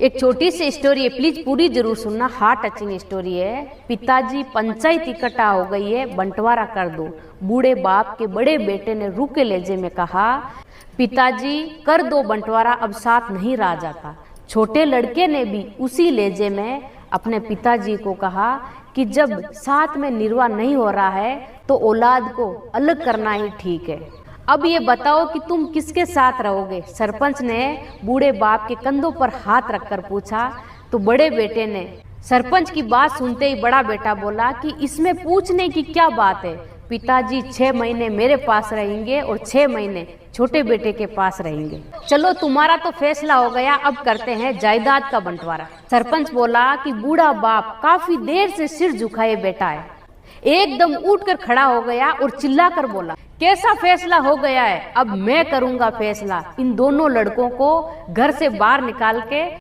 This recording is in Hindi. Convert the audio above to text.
एक छोटी सी स्टोरी है, प्लीज पूरी जरूर सुनना, हार्ट टचिंग स्टोरी है। पिताजी पंचायत इकट्ठा हो गई है, बंटवारा कर दो। बूढ़े बाप के बड़े बेटे ने रूखे लहजे में कहा, पिताजी कर दो बंटवारा, अब साथ नहीं रहा जाता। छोटे लड़के ने भी उसी लहजे में अपने पिताजी को कहा कि जब साथ में निर्वाह नहीं हो रहा है तो औलाद को अलग करना ही ठीक है। अब ये बताओ कि तुम किसके साथ रहोगे? सरपंच ने बूढ़े बाप के कंधों पर हाथ रखकर पूछा। तो बड़े बेटे ने सरपंच की बात सुनते ही बड़ा बेटा बोला कि इसमें पूछने की क्या बात है, पिताजी 6 महीने मेरे पास रहेंगे और 6 महीने छोटे बेटे के पास रहेंगे। चलो तुम्हारा तो फैसला हो गया, अब करते हैं जायदाद का बंटवारा। सरपंच बोला कि बूढ़ा बाप काफी देर से सिर झुकाए बैठा है, एकदम उठकर खड़ा हो गया और चिल्लाकर बोला, कैसा फैसला हो गया है? अब मैं करूंगा फैसला। इन दोनों लड़कों को घर से बाहर निकाल के